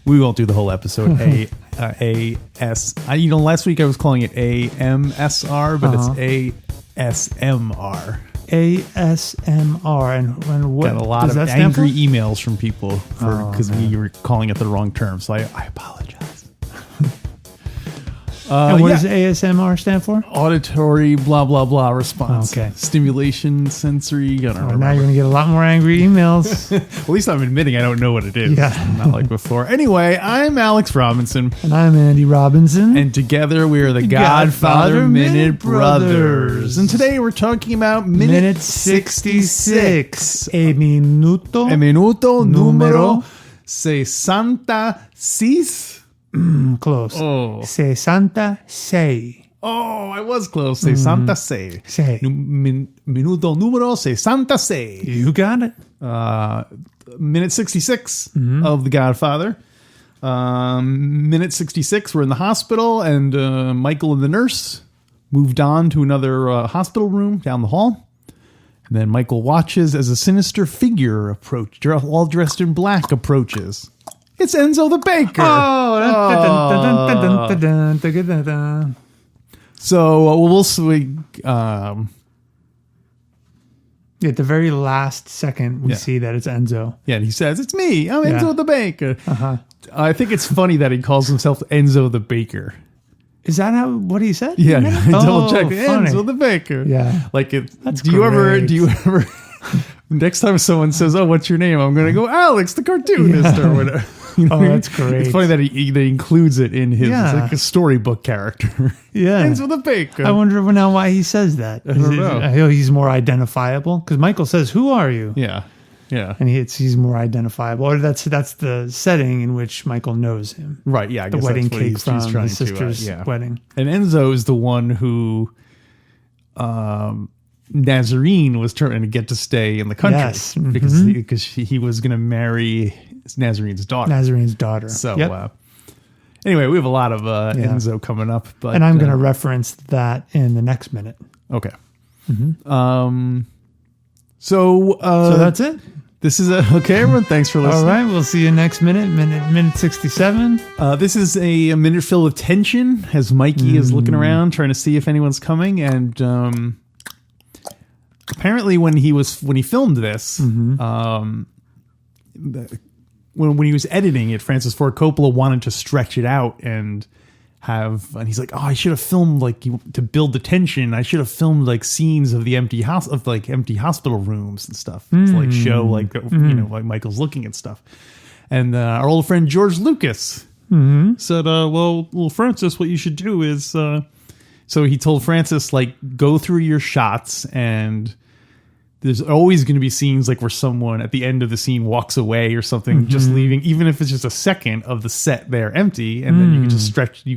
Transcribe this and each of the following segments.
We won't do the whole episode. Last week I was calling it AMSR, but it's ASMR. ASMR. And what got a lot does of that stand angry for? emails from people because we were calling it the wrong term. So I apologize. And what does ASMR stand for? Auditory blah blah blah response. Okay. Stimulation, sensory. I don't remember. Now you're going to get a lot more angry emails. At least I'm admitting I don't know what it is. Yeah. Not like before. Anyway, I'm Alex Robinson. And I'm Andy Robinson. And together we are the Godfather Minute Brothers. And today we're talking about Minute 66. A minuto. A minuto numero 66. Close. Oh. 66. Oh, I was close. 66. Say. Minuto numero 66. You got it. Minute 66 of The Godfather. Minute 66, we're in the hospital, and Michael and the nurse moved on to another hospital room down the hall. And then Michael watches as a sinister figure all dressed in black, approaches. It's Enzo the baker. So we'll see. At the very last second, we see that it's Enzo. Yeah, and he says, "It's me. I'm Enzo the baker." Uh-huh. I think it's funny that he calls himself Enzo the baker. Is that what he said? Yeah, I double checked. Funny. Enzo the baker. Yeah, like it. That's do you great. ever? Next time someone says, "Oh, what's your name?" I'm going to go Alex, the cartoonist, or whatever. You know, that's great. It's funny that he includes it in his Yeah. it's like a storybook character. Yeah, Enzo the baker. I wonder now why he says that. I don't know. I feel he's more identifiable because Michael says, "Who are you?" Yeah, yeah. And he's more identifiable. Or that's the setting in which Michael knows him. Right. Yeah. I The guess wedding that's what cake he's from trying his sister's to, wedding. And Enzo is the one who Nazarene was trying to get to stay in the country. Yes. Because he was going to marry Nazarene's daughter. Nazarene's daughter. So Yep. anyway, we have a lot of Enzo coming up. But, and I'm going to reference that in the next minute. Okay. Mm-hmm. So that's it. This is okay, everyone. Thanks for listening. All right, we'll see you next minute 67. This is a minute filled with tension as Mikey is looking around trying to see if anyone's coming, and apparently when he filmed this, when he was editing it, Francis Ford Coppola wanted to stretch it out and he's like, oh, I should have filmed to build the tension. I should have filmed scenes of the empty hospital rooms and stuff to show like Michael's looking at stuff. And our old friend George Lucas said, well, Francis, what you should do is, so he told Francis, go through your shots, and there's always going to be scenes where someone at the end of the scene walks away or something, just leaving, even if it's just a second of the set there empty, and then you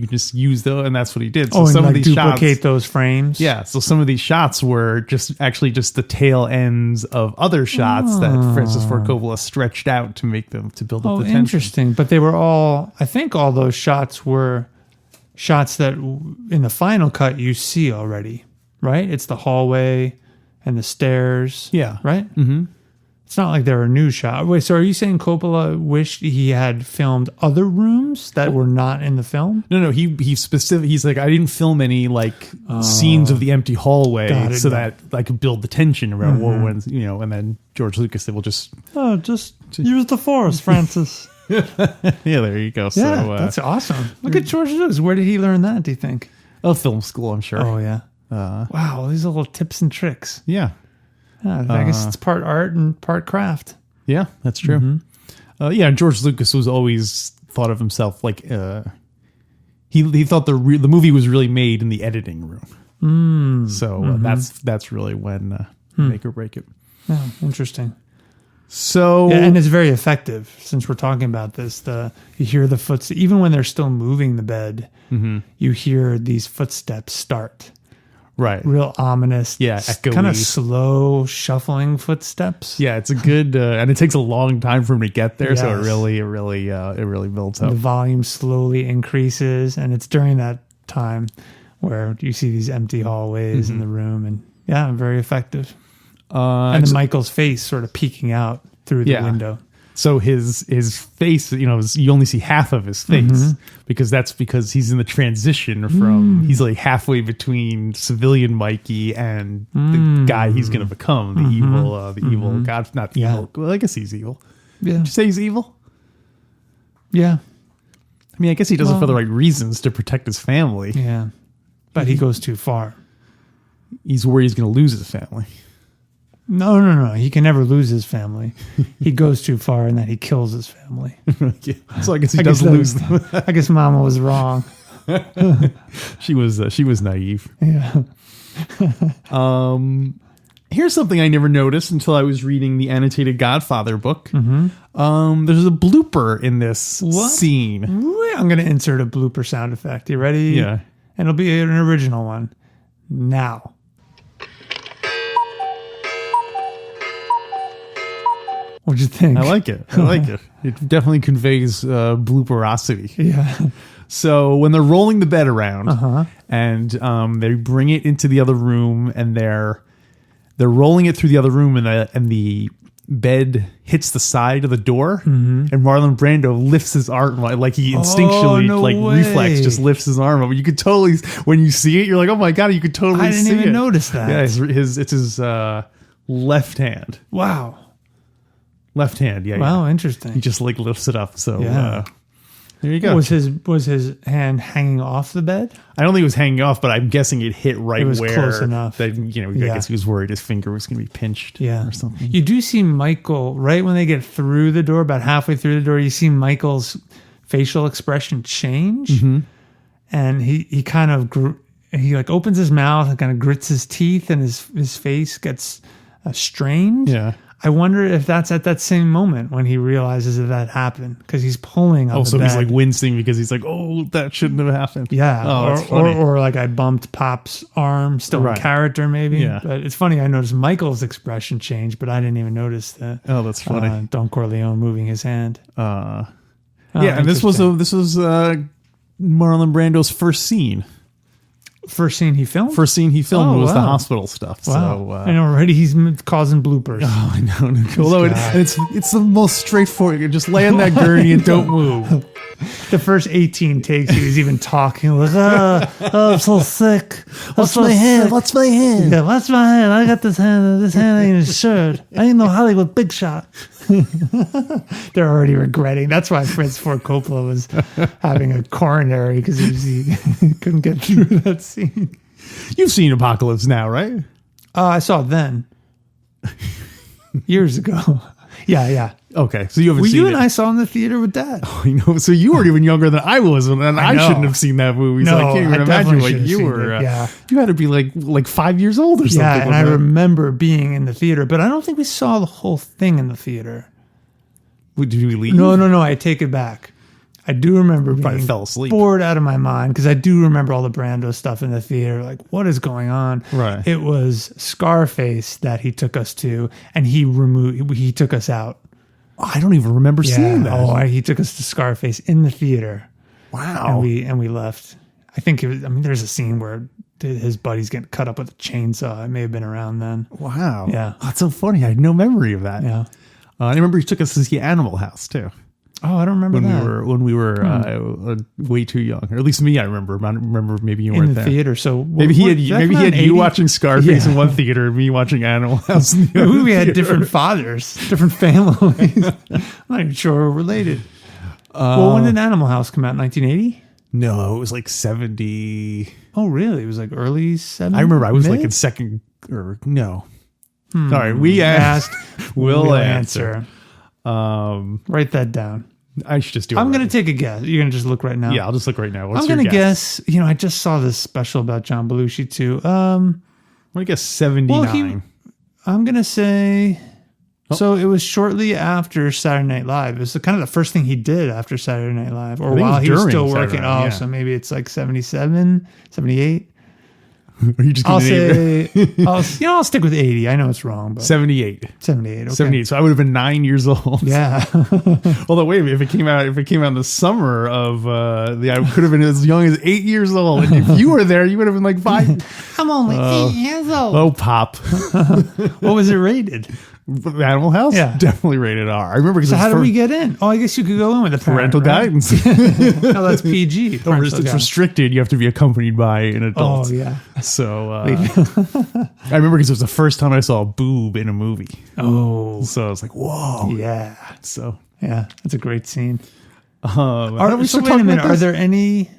can just use those, and that's what he did. So some of these duplicate shots, those frames. Yeah, so some of these shots were just the tail ends of other shots that Francis Ford Coppola stretched out to make them to build up the tension. Interesting. But they were I think all those shots were shots that in the final cut you see already, right? It's the hallway and the stairs. Yeah. Right? Mm-hmm. It's not like there are new shots. Wait, so are you saying Coppola wished he had filmed other rooms that were not in the film? No. He's like, I didn't film any scenes of the empty hallway that I could build the tension around and then George Lucas said, "Well, just use the force, Francis." Yeah, there you go. Yeah, so, that's awesome. Look at George Lucas. Where did he learn that, do you think? Oh, film school, I'm sure. Oh, yeah. Wow, these little tips and tricks. Yeah. I guess it's part art and part craft. Yeah, that's true. And George Lucas was always thought of himself he thought the movie was really made in the editing room. So that's really when make or break it. Yeah, interesting. So Yeah, and it's very effective. Since we're talking about this, you hear the footsteps even when they're still moving the bed. You hear these footsteps start. right. Real ominous, echoey. kind of slow shuffling footsteps. Yeah, it's a good, and it takes a long time for him to get there, so Yes. it really builds up. The volume slowly increases, and it's during that time where you see these empty hallways in the room, and very effective. And then Michael's face sort of peeking out through the window. So his face, you only see half of his face because he's in the transition from he's like halfway between civilian Mikey and the guy he's going to become, the evil God, not evil. Well, I guess he's evil. Yeah. Did you say he's evil? Yeah. I mean, I guess he does it for the right reasons to protect his family. Yeah. But he goes too far. He's worried he's going to lose his family. No. He can never lose his family. He goes too far in that he kills his family. So I guess he does lose them. I guess Mama was wrong. She was naive. Yeah. Here's something I never noticed until I was reading the annotated Godfather book. There's a blooper in this scene. I'm going to insert a blooper sound effect. You ready? Yeah. And it'll be an original one. Now. What'd you think? I like it. It definitely conveys blooperosity. Yeah. So when they're rolling the bed around and they bring it into the other room and they're rolling it through the other room and the bed hits the side of the door and Marlon Brando lifts his arm like he instinctually reflex just lifts his arm up. You could totally, when you see it, you're like, oh my God, you could totally see it. I didn't even notice that. Yeah, it's his left hand. Wow. Left hand, yeah. Wow, interesting. He just like lifts it up. So there you go. Was his hand hanging off the bed? I don't think it was hanging off, but I'm guessing it hit right It was where close enough. That, I guess he was worried his finger was going to be pinched or something. You do see Michael right when they get through the door, about halfway through the door. You see Michael's facial expression change, and he kind of he like opens his mouth and kind of grits his teeth, and his face gets strained. Yeah. I wonder if that's at that same moment when he realizes that happened, because he's pulling on the so bed. he's like wincing because he's like, oh, that shouldn't have happened. Yeah. Oh, that's funny. Or like I bumped Pop's arm, still in character maybe. Yeah. But it's funny, I noticed Michael's expression change, but I didn't even notice that. Oh, that's funny. Don Corleone moving his hand. And this was Marlon Brando's first scene. First scene he filmed? First scene he filmed was the hospital stuff. Wow. So, and already he's causing bloopers. Oh, I know. Although it's the most straightforward. You just lay on that gurney and don't move. The first 18 takes, he was even talking like, I'm so sick. What's my hand? What's my hand? Yeah, what's my hand? I got this hand. This hand ain't a shirt. I ain't no Hollywood big shot. They're already regretting. That's why Francis Ford Coppola was having a coronary, because he couldn't get through that scene. You've seen Apocalypse Now, right? I saw it then. Years ago. Yeah. Okay, so you haven't seen it. You and I saw in the theater with Dad. Oh, I know. So you were even younger than I was, and I shouldn't have seen that movie. So I can't even imagine what you were. You had to be like 5 years old or something. Yeah, and I remember being in the theater, but I don't think we saw the whole thing in the theater. Did we leave? No. I take it back. I do remember being fell asleep. Bored out of my mind, because I do remember all the Brando stuff in the theater. Like, what is going on? Right. It was Scarface that he took us to, and he took us out. Oh, I don't even remember seeing that. Oh, he took us to Scarface in the theater. Wow. And we left. I think it was. I mean, there's a scene where his buddy's getting cut up with a chainsaw. It may have been around then. Wow. Yeah. Oh, that's so funny. I had no memory of that. Yeah. I remember he took us to see Animal House too. Oh, I don't remember when we were way too young, or at least me. I remember. I remember maybe you weren't in the there. Theater. So maybe he had you watching Scarface in one theater, and me watching Animal House in the other. We had different fathers, different families. I'm not even sure we're related. Well, when did Animal House come out? 1980? No, it was like 70. Oh, really? It was like early 70s? I remember I was like in second or no. All right, we asked. We'll answer. Write that down. I should just do it. I'm going to take a guess. You're going to just look right now? Yeah, I'll just look right now. What's I'm going to guess, I just saw this special about John Belushi too. I'm going to guess 79. I'm going to say... So it was shortly after Saturday Night Live. It was kind of the first thing he did after Saturday Night Live, or while he was still working. Saturday, So maybe it's like 77, 78. Are you just I'll say, I'll stick with 80. I know it's wrong, but 78. 78. Okay. 78. So I would have been 9 years old. Yeah. Although wait a minute, if it came out in the summer of I could have been as young as 8 years old. And if you were there, you would have been like 5. I'm only 8 years old. Oh, Pop. What was it rated? Animal House? Yeah. Definitely rated R. I remember because So how do we get in? Oh, I guess you could go in with the parental guidance. No, that's PG. It's restricted. You have to be accompanied by an adult. Oh, yeah. So I remember because it was the first time I saw a boob in a movie. Oh. So I was like, whoa. Yeah. So. Yeah, that's a great scene. Wait a minute. Are there any...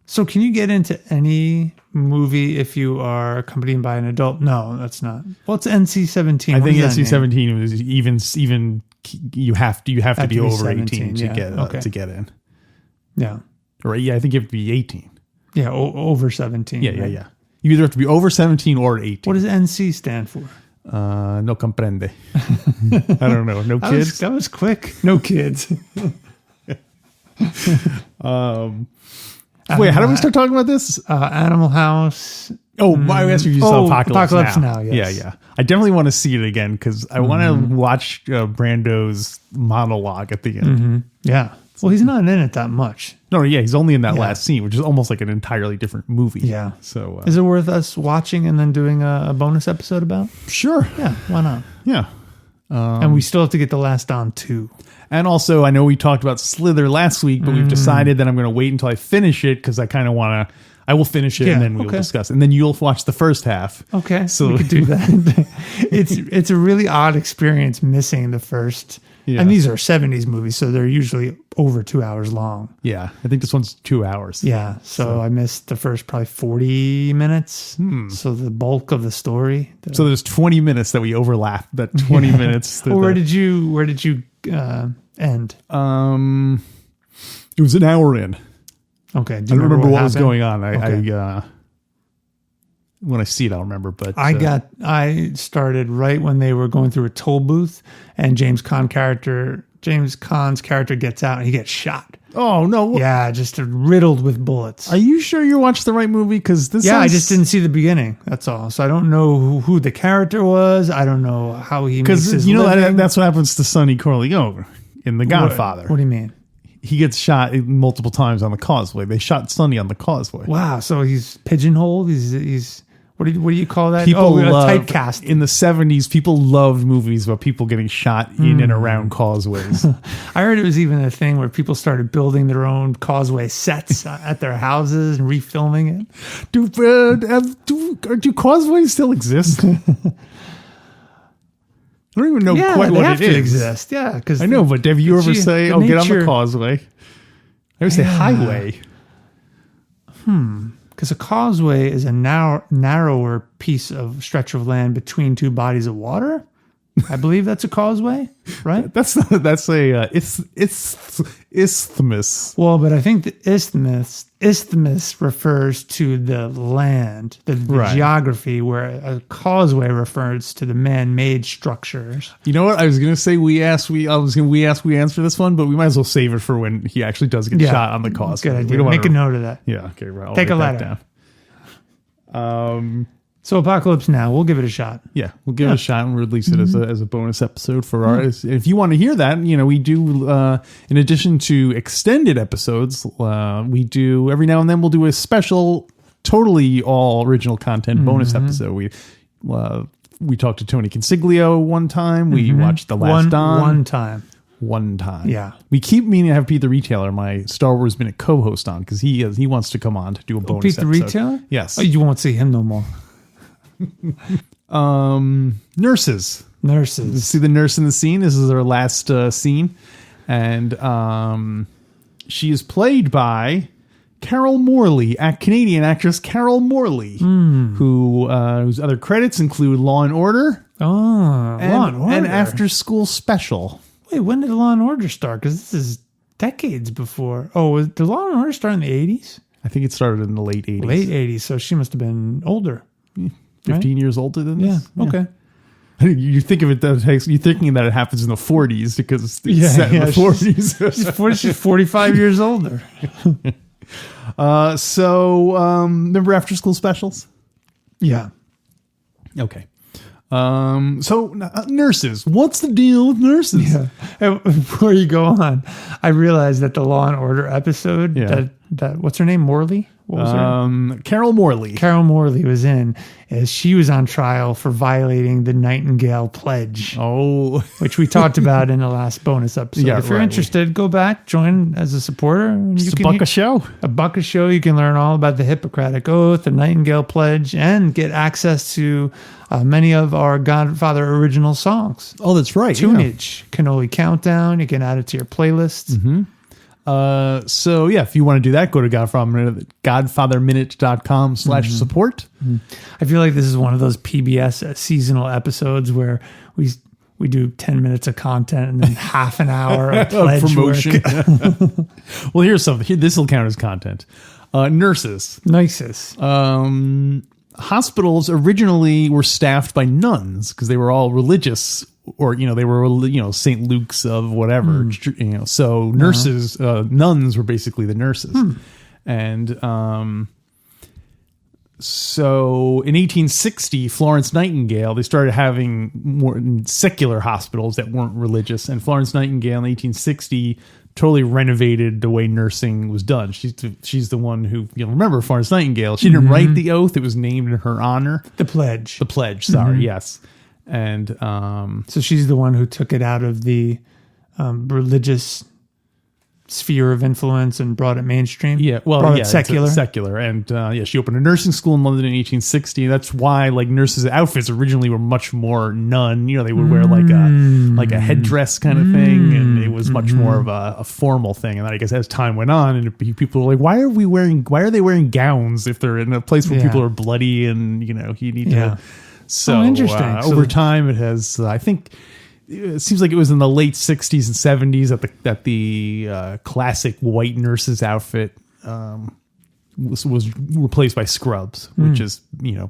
So can you get into any movie if you are accompanied by an adult? No, that's not. Well, it's NC-17. I think NC-17 was even you have to be over 18 to get in. Yeah. Right. Yeah, I think you have to be 18. Yeah, over 17. Yeah. You either have to be over 17 or 18. What does NC stand for? No comprende. I don't know. No kids. That was quick. No kids. Wait, how do we start talking about this? Animal House. Oh, I asked you if you saw Apocalypse Now. Yes. Yeah. I definitely want to see it again because I want to watch Brando's monologue at the end. Mm-hmm. Yeah. Well, he's not in it that much. No, yeah, he's only in that last scene, which is almost like an entirely different movie. Yeah. So, is it worth us watching and then doing a bonus episode about? Sure. Yeah. Why not? Yeah. And we still have to get the last Don 2. And also, I know we talked about Slither last week, but we've decided that I'm going to wait until I finish it because I kind of want to. I will finish it and then we'll discuss. And then you'll watch the first half. Okay, so we could do that. It's a really odd experience missing the first. Yeah. And these are 70s movies, so they're usually over 2 hours long. Yeah, I think this one's 2 hours. Yeah, so I missed the first probably 40 minutes. So the bulk of the story. So there's 20 minutes that we overlap. That 20 minutes. Well, where did you end? It was an hour in. Okay. I don't remember what was going on. I when I see it, I'll remember. But I started right when they were going through a toll booth, and James Caan's character gets out and he gets shot. Oh no! Yeah, just riddled with bullets. Are you sure you watched the right movie? Because this. Yeah, I just didn't see the beginning. That's all. So I don't know who the character was. I don't know how he makes his living. That's what happens to Sonny Corleone in The Godfather. What do you mean? He gets shot multiple times on the causeway. They shot Sonny on the causeway. Wow! So he's pigeonholed. He's what do you call that? People typecast. In the 70s, people loved movies about people getting shot in and around causeways. I heard it was even a thing where people started building their own causeway sets at their houses and refilming it. Do causeways still exist? I don't even know quite what it is. Exist. Yeah, because I know, but have you ever say, "Oh, get on the causeway"? I would say highway. Because a causeway is a narrower stretch of land between two bodies of water. I believe that's a causeway, right? That's a isthmus. Well, but I think the isthmus refers to the land, the geography, where a causeway refers to the man-made structures. You know what? I was going to say we answer this one, but we might as well save it for when he actually does get shot on the causeway. Good idea. Make a note of that. Yeah. Okay. Right. I'll take a letter down. So Apocalypse Now, we'll give it a shot. Yeah, we'll give it a shot and release it as a bonus episode for ours. If you want to hear that, we do, in addition to extended episodes, we do, every now and then we'll do a special, totally all original content bonus episode. We talked to Tony Consiglio one time. We watched The Last Don. One time. Yeah. We keep meaning to have Pete the Retailer, my Star Wars Minute co-host, on because he wants to come on to do a bonus episode. Pete the Retailer? Yes. Oh, you won't see him no more. Nurses. See the nurse in the scene. This is her last scene, and she is played by Carol Morley, Canadian actress Carol Morley, whose other credits include Law and Order, Law and Order, and After School Special. Wait, when did Law and Order start? Because this is decades before. Oh, did Law and Order start in the 80s? I think it started in the late 80s. Late 80s, so she must have been older. 15 years older than this. Yeah, okay. You think of it that you're thinking that it happens in the 40s because it's set in the 40s. She's 45 years older. Remember after school specials? Yeah. Okay. Nurses. What's the deal with nurses? Yeah. And before you go on, I realized that the Law and Order episode that what's her name? Morley? What was her? Carol Morley. Carol Morley was in, as she was on trial for violating the Nightingale Pledge. Oh. Which we talked about in the last bonus episode. Yeah, if you're interested, go back, join as a supporter. Just a buck a show. A buck a show. You can learn all about the Hippocratic Oath, the Nightingale Pledge, and get access to many of our Godfather original songs. Oh, that's right. Tunage. Cannoli Countdown. You can add it to your playlists. Mm-hmm. If you want to do that, go to godfatherminute.com/support. Mm-hmm. I feel like this is one of those PBS seasonal episodes where we do 10 minutes of content and then half an hour of pledge promotion. Well, here's something. This will count as content. Nurses. Nicest. Hospitals originally were staffed by nuns because they were all religious, or they were St. Luke's of whatever. So nurses, nuns were basically the nurses, and so in 1860, Florence Nightingale, they started having more secular hospitals that weren't religious, and Florence Nightingale in 1860 totally renovated the way nursing was done. She's the one who, remember Florence Nightingale. She didn't write the oath. It was named in her honor. The pledge. Sorry. Yes. And so she's the one who took it out of the religious sphere of influence and brought it mainstream. Secular. Secular. And she opened a nursing school in London in 1860. That's why nurses' outfits originally were much more nun. They would wear like a headdress kind of thing, and it was much more of a formal thing. And then I guess as time went on, and people were like, why are they wearing gowns if they're in a place where people are bloody and you need to. So interesting. Over time, it has. I think it seems like it was in the late 60s and 70s that the classic white nurse's outfit was replaced by scrubs, which is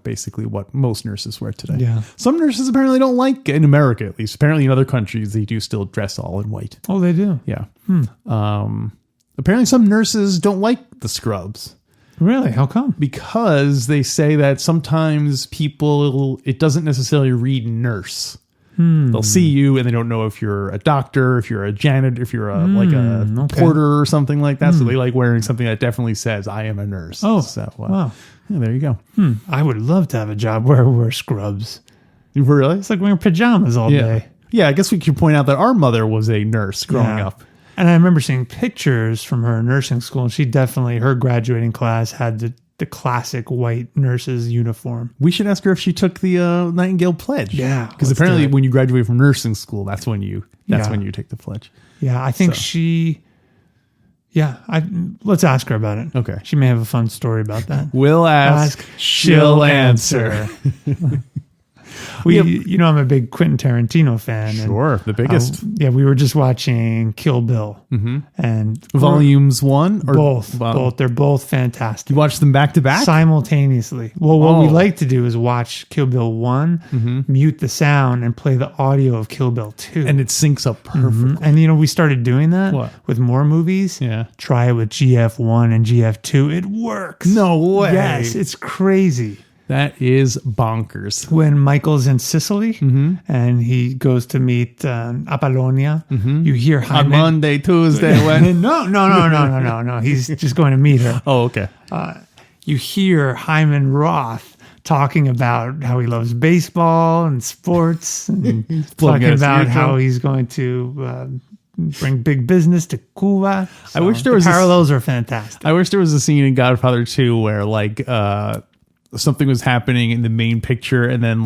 basically what most nurses wear today. Yeah. Some nurses apparently don't like, in America at least. Apparently in other countries they do still dress all in white. Oh, they do. Yeah. Apparently some nurses don't like the scrubs. Really? How come? Because they say that sometimes it doesn't necessarily read nurse. They'll see you and they don't know if you're a doctor, if you're a janitor, if you're a porter or something like that. So they like wearing something that definitely says, I am a nurse. Oh, so wow. Yeah, there you go. I would love to have a job where we wear scrubs. Really? It's like wearing pajamas all day. Yeah, I guess we could point out that our mother was a nurse growing up. And I remember seeing pictures from her nursing school, and her graduating class had the classic white nurse's uniform. We should ask her if she took the Nightingale Pledge. Yeah. Because apparently when you graduate from nursing school, that's when you take the pledge. Yeah, I think let's ask her about it. Okay. She may have a fun story about that. We'll ask, she'll answer. I'm a big Quentin Tarantino fan. Sure, the biggest. We were just watching Kill Bill, and volumes 1 or both. Both. They're both fantastic. You watch them back to back simultaneously. Well, what we like to do is watch Kill Bill 1, mute the sound, and play the audio of Kill Bill 2, and it syncs up perfectly. And we started doing that with more movies. Yeah, try it with GF1 and GF2. It works. No way. Yes, it's crazy. That is bonkers. When Michael's in Sicily and he goes to meet Apollonia, you hear Hyman. On Monday, Tuesday, Wednesday. No. He's just going to meet her. Oh, okay. You hear Hyman Roth talking about how he loves baseball and sports, and talking about how he's going to bring big business to Cuba. So I wish there was parallels are fantastic. I wish there was a scene in Godfather 2 where something was happening in the main picture, and then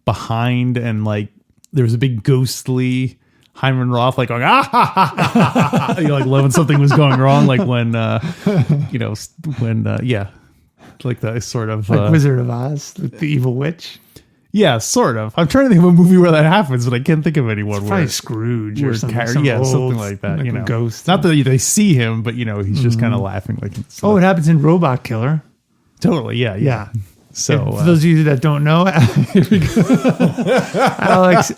behind, and there was a big ghostly Hyman Roth going loving something was going wrong, when the sort of Wizard of Oz, the evil witch. Yeah, sort of. I'm trying to think of a movie where that happens, but I can't think of anyone. Probably Scrooge or something. Something like that. A ghost. Not that they see him, but he's just kind of laughing. It happens in Robot Killer. Totally, yeah. So for those of you that don't know, here we go.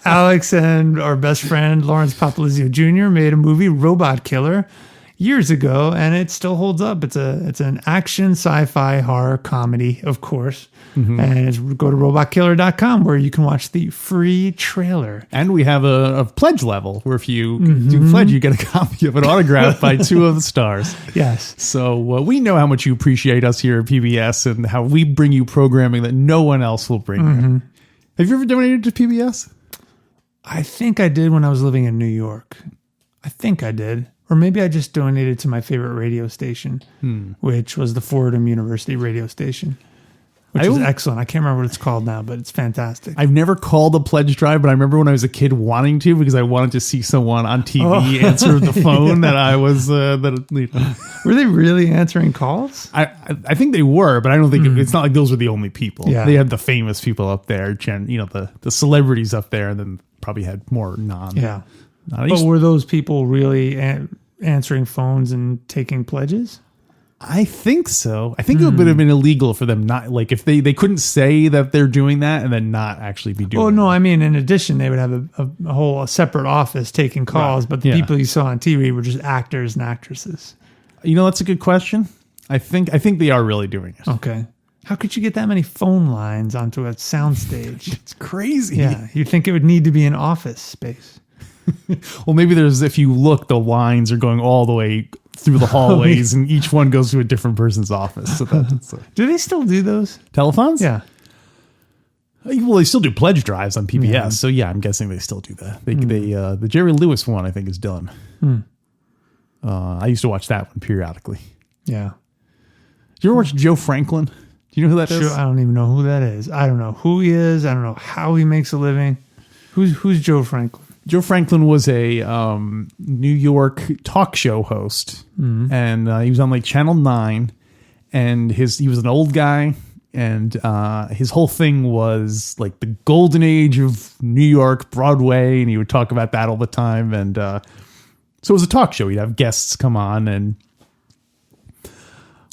Alex and our best friend Lawrence Papalizio Jr. made a movie, Robot Killer, years ago, and it still holds up. It's an action sci-fi horror comedy, of course. And go to robotkiller.com where you can watch the free trailer. And we have a pledge level where if you do pledge, you get a copy of it autographed by 2 of the stars. Yes. So we know how much you appreciate us here at PBS and how we bring you programming that no one else will bring you. Have you ever donated to PBS? I think I did when I was living in New York. I think I did. Or maybe I just donated to my favorite radio station, which was the Fordham University radio station. Which is excellent. I can't remember what it's called now, but it's fantastic. I've never called a pledge drive, but I remember when I was a kid wanting to because I wanted to see someone on TV answer the phone that I was. Were they really answering calls? I think they were, but I don't think it's not like those were the only people. Yeah. They had the famous people up there, the celebrities up there, and then probably had more non. Yeah. But were those people really answering phones and taking pledges? I think so. I think it would have been illegal for them not, like, if they couldn't say that they're doing that and then not actually be doing it. Oh, no, I mean, in addition, they would have a separate office taking calls, but the people you saw on TV were just actors and actresses. That's a good question. I think they are really doing it. Okay. How could you get that many phone lines onto a soundstage? It's crazy. Yeah, you'd think it would need to be an office space. Well, maybe if you look, the lines are going all the way through the hallways and each one goes to a different person's office. So that's do they still do those? Telephones? Yeah. Well, they still do pledge drives on PBS. Yeah. So yeah, I'm guessing they still do that. The Jerry Lewis one, I think, is done. I used to watch that one periodically. Yeah. Did you ever watch Joe Franklin? Do you know who that is? I don't even know who that is. I don't know who he is. I don't know how he makes a living. Who's Joe Franklin? Joe Franklin was a New York talk show host, and he was on like Channel 9, and he was an old guy, and his whole thing was like the golden age of New York, Broadway, and he would talk about that all the time, and so it was a talk show. He'd have guests come on, and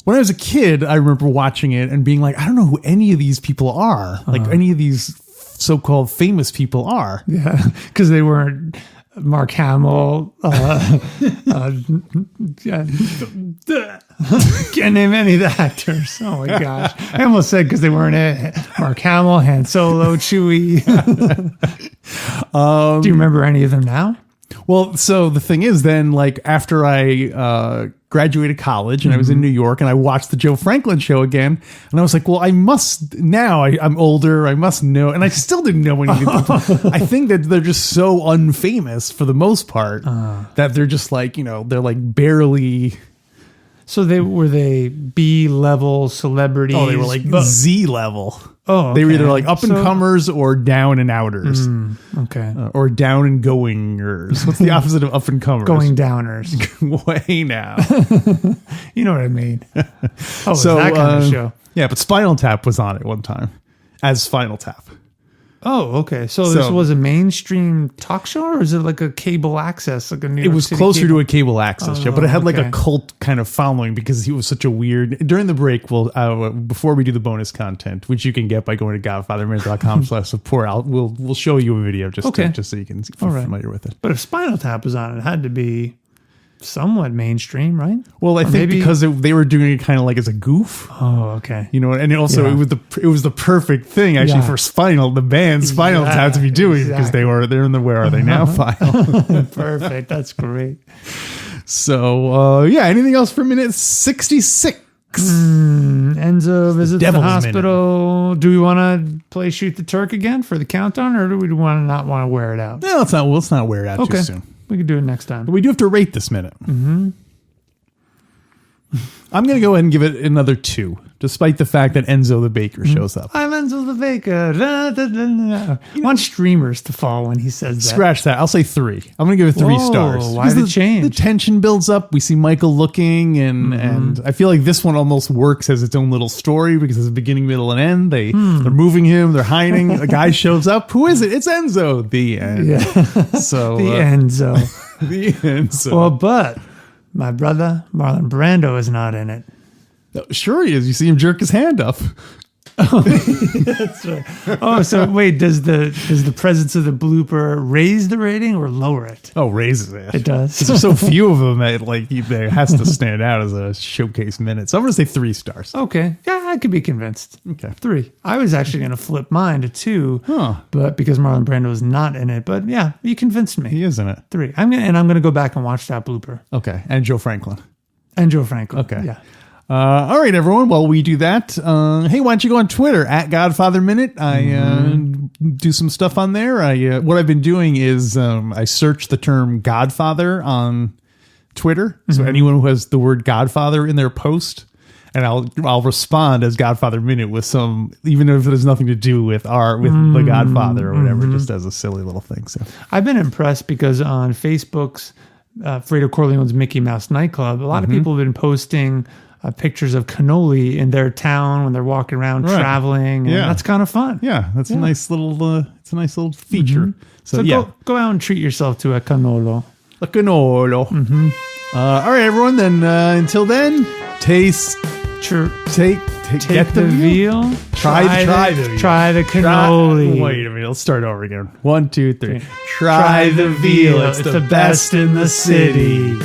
when I was a kid, I remember watching it and being like, I don't know who any of these people are, like any of these so-called famous people are. Yeah, because they weren't Mark Hamill. Can't name any of the actors. Oh my gosh. I almost said because they weren't Mark Hamill, Han Solo, Chewie. Do you remember any of them now? Well, so the thing is then, like, after I graduated college and I was in New York and I watched the Joe Franklin show again, and I was like, well, I must now. I'm older. I must know. And I still didn't know anything. I think that they're just so unfamous for the most part that they're just like, they're like barely. So were they B-level celebrities? Oh, they were like Z level. Oh, okay. They were either like up and comers or down and outers. Okay. Or down and goingers. What's the opposite of up and comers? Going downers. Way now. You know what I mean. Oh, so that kind of show. Yeah, but Spinal Tap was on it one time as Spinal Tap. Oh, okay. So this was a mainstream talk show, or is it like a cable access, like a New York It was City closer cable? to a cable access show, but it had like a cult kind of following because he was such a weird. During the break, before we do the bonus content, which you can get by going to godfatherminute.com/support, we'll show you a video just so you can get familiar with it. But if Spinal Tap was on, it had to be somewhat mainstream, right? Well, I think because they were doing it kind of like as a goof. Oh, okay. And also it was the perfect thing actually for the band Spinal Tap to be doing because they're in the Where Are They Now file. Perfect. That's great. So anything else for minute 66? Enzo visits the hospital. Do we want to play Shoot the Turk again for the countdown, or do we not want to wear it out? No, let's not wear it out too soon. We can do it next time. But we do have to rate this minute. I'm going to go ahead and give it another 2, despite the fact that Enzo the Baker shows up. I'm Enzo the Baker. I want streamers to fall when he says that. Scratch that. I'll say 3. I'm going to give it 3 stars. Why the change? The tension builds up. We see Michael looking, and I feel like this one almost works as its own little story because it's a beginning, middle, and end. They're moving him. They're hiding. A guy shows up. Who is it? It's Enzo. The end. Yeah. So the Enzo. The Enzo. Well, but my brother Marlon Brando is not in it. Sure he is. You see him jerk his hand up. That's right. Oh, so wait, does the presence of the blooper raise the rating or lower it? Oh, raises it. It does. There's so few of them that there has to stand out as a showcase minute. So I'm going to say 3 stars. Okay. Yeah, I could be convinced. Okay. 3. I was actually going to flip mine to 2, Huh. but because Marlon Brando is not in it. But yeah, you convinced me. He is in it. 3. I'm gonna go back and watch that blooper. Okay. And Joe Franklin. And Joe Franklin. Okay. Yeah. All right, everyone. While we do that, hey, why don't you go on Twitter at Godfather Minute? I do some stuff on there. What I've been doing is I search the term Godfather on Twitter. So anyone who has the word Godfather in their post, and I'll respond as Godfather Minute with some, even if it has nothing to do with the Godfather or whatever, just as a silly little thing. So I've been impressed because on Facebook's Fredo Corleone's Mickey Mouse nightclub, a lot of people have been posting pictures of cannoli in their town when they're walking around traveling, and that's kind of fun. Yeah, that's a nice little feature. So yeah, go out and treat yourself to a cannolo. A cannolo. All right, everyone. Then until then, taste. Take Get the veal. Try the veal. Try the cannoli. Wait a minute. Let's start over again. 1, 2, 3. Try the veal. It's the best in the city.